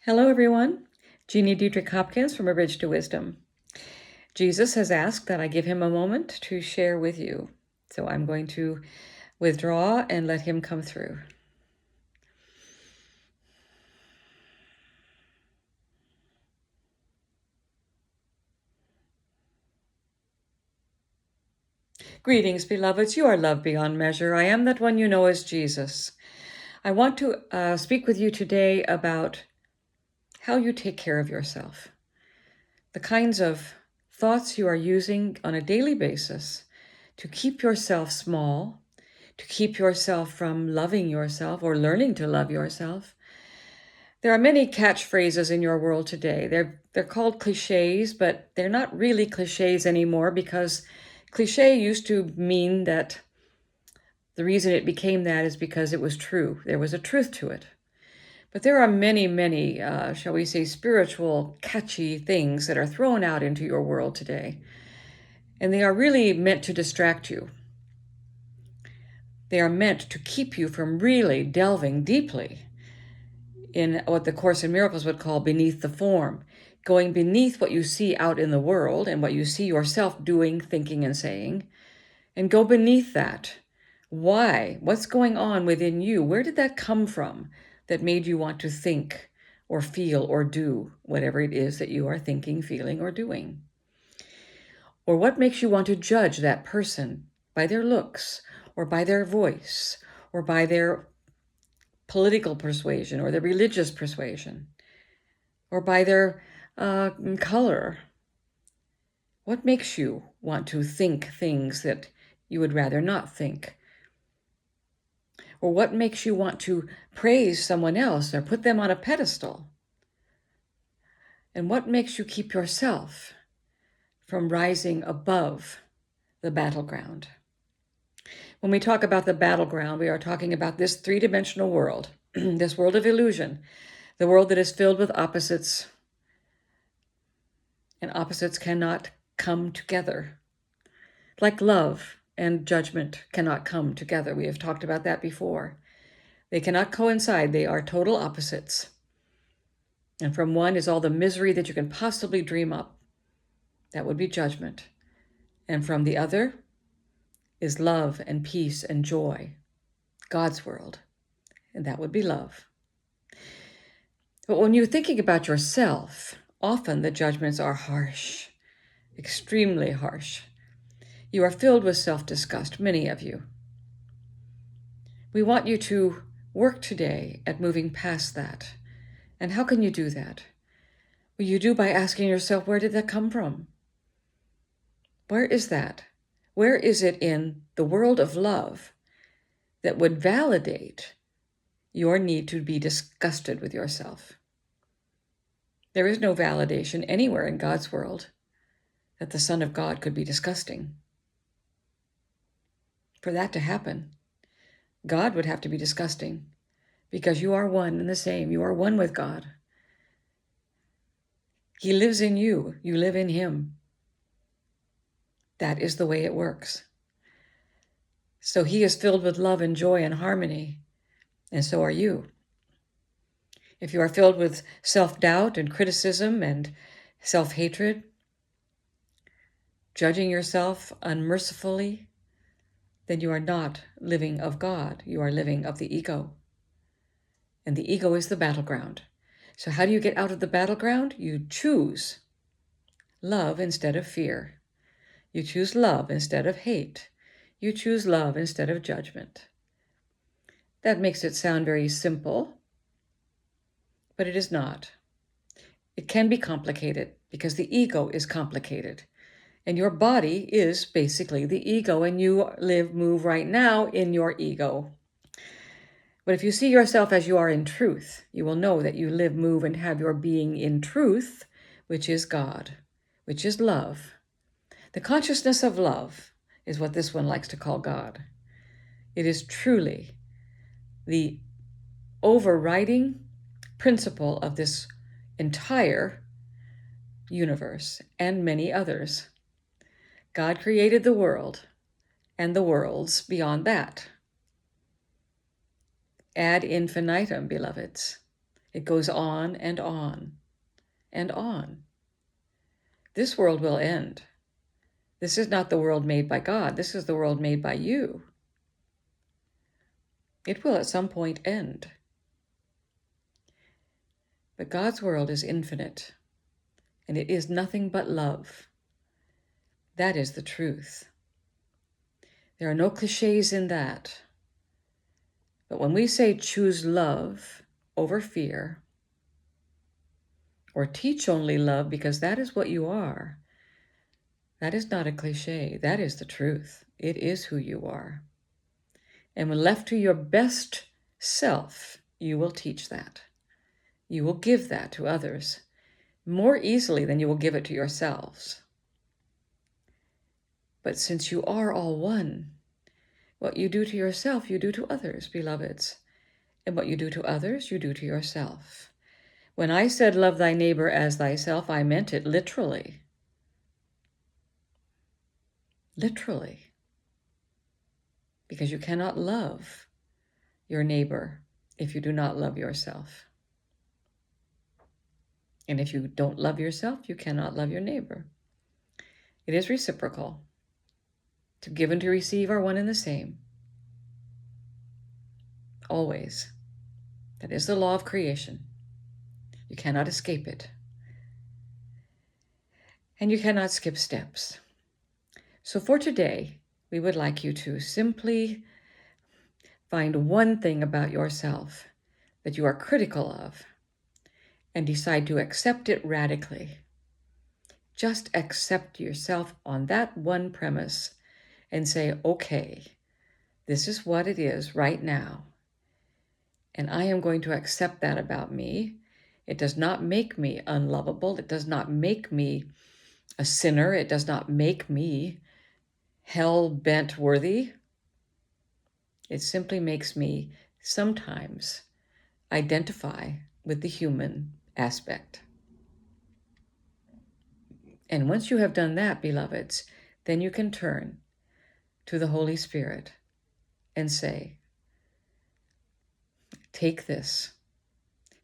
Hello, everyone. Jeannie Dietrich Hopkins from A Bridge to Wisdom. Jesus has asked that I give him a moment to share with you. So I'm going to withdraw and let him come through. Greetings, beloveds. You are loved beyond measure. I am that one you know as Jesus. I want to speak with you today about how you take care of yourself. The kinds of thoughts you are using on a daily basis to keep yourself small, to keep yourself from loving yourself or learning to love yourself. There are many catchphrases in your world today. They're called cliches, but they're not really cliches anymore because cliche used to mean that the reason it became that is because it was true. There was a truth to it. But there are many, shall we say, spiritual, catchy things that are thrown out into your world today. And they are really meant to distract you. They are meant to keep you from really delving deeply in what the Course in Miracles would call beneath the form, going beneath what you see out in the world and what you see yourself doing, thinking, and saying, and go beneath that. Why? What's going on within you? Where did that come from that made you want to think or feel or do whatever it is that you are thinking, feeling, or doing? Or what makes you want to judge that person by their looks or by their voice or by their political persuasion or their religious persuasion or by their color? What makes you want to think things that you would rather not think? Or what makes you want to praise someone else or put them on a pedestal? And what makes you keep yourself from rising above the battleground? When we talk about the battleground, we are talking about this three-dimensional world, this world of illusion, the world that is filled with opposites, and opposites cannot come together. Like love and judgment cannot come together. We have talked about that before. They cannot coincide. They are total opposites. And from one is all the misery that you can possibly dream up. That would be judgment. And from the other is love and peace and joy, God's world. And that would be love. But when you're thinking about yourself, often the judgments are harsh, extremely harsh. You are filled with self-disgust, many of you. We want you to work today at moving past that. And how can you do that? Well, you do by asking yourself, where did that come from? Where is that? Where is it in the world of love that would validate your need to be disgusted with yourself? There is no validation anywhere in God's world that the Son of God could be disgusting. For that to happen, God would have to be disgusting because you are one and the same. You are one with God. He lives in you. You live in him. That is the way it works. So he is filled with love and joy and harmony, and so are you. If you are filled with self-doubt and criticism and self-hatred, judging yourself unmercifully, then you are not living of God. You are living of the ego. And the ego is the battleground. So how do you get out of the battleground? You choose love instead of fear. You choose love instead of hate. You choose love instead of judgment. That makes it sound very simple, but it is not. It can be complicated because the ego is complicated. And your body is basically the ego, and you move right now in your ego. But if you see yourself as you are in truth, you will know that you live, move, and have your being in truth, which is God, which is love. The consciousness of love is what this one likes to call God. It is truly the overriding principle of this entire universe and many others. God created the world and the worlds beyond that. Ad infinitum, beloveds. It goes on and on and on. This world will end. This is not the world made by God. This is the world made by you. It will at some point end. But God's world is infinite, and it is nothing but love. That is the truth. There are no cliches in that. But when we say choose love over fear, or teach only love because that is what you are, that is not a cliche. That is the truth. It is who you are. And when left to your best self, you will teach that. You will give that to others more easily than you will give it to yourselves. But since you are all one, what you do to yourself, you do to others, beloveds. And what you do to others, you do to yourself. When I said love thy neighbor as thyself, I meant it literally. Literally. Because you cannot love your neighbor if you do not love yourself. And if you don't love yourself, you cannot love your neighbor. It is reciprocal. To give and to receive are one and the same. Always. That is the law of creation. You cannot escape it. And you cannot skip steps. So for today, we would like you to simply find one thing about yourself that you are critical of and decide to accept it radically. Just accept yourself on that one premise and say, okay, this is what it is right now. And I am going to accept that about me. It does not make me unlovable. It does not make me a sinner. It does not make me hell-bent worthy. It simply makes me sometimes identify with the human aspect. And once you have done that, beloveds, then you can turn to the Holy Spirit and say, take this,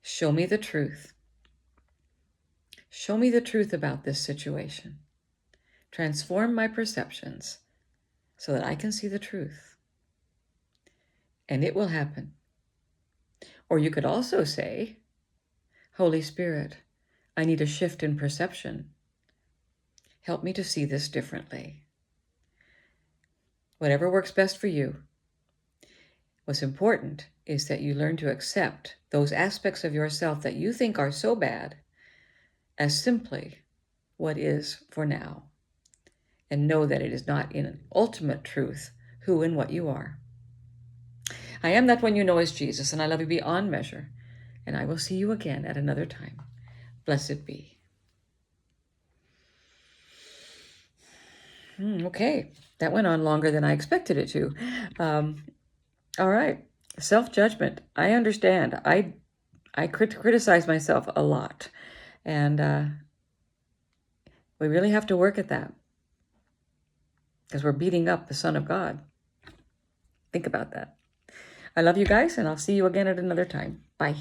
show me the truth. Show me the truth about this situation. Transform my perceptions so that I can see the truth. And it will happen. Or you could also say, Holy Spirit, I need a shift in perception. Help me to see this differently. Whatever works best for you. What's important is that you learn to accept those aspects of yourself that you think are so bad as simply what is for now, and know that it is not in ultimate truth who and what you are. I am that one you know as Jesus, and I love you beyond measure, and I will see you again at another time. Blessed be. Okay, that went on longer than I expected it to. All right, self-judgment. I understand. I criticize myself a lot, and we really have to work at that because we're beating up the Son of God. Think about that. I love you guys, and I'll see you again at another time. Bye.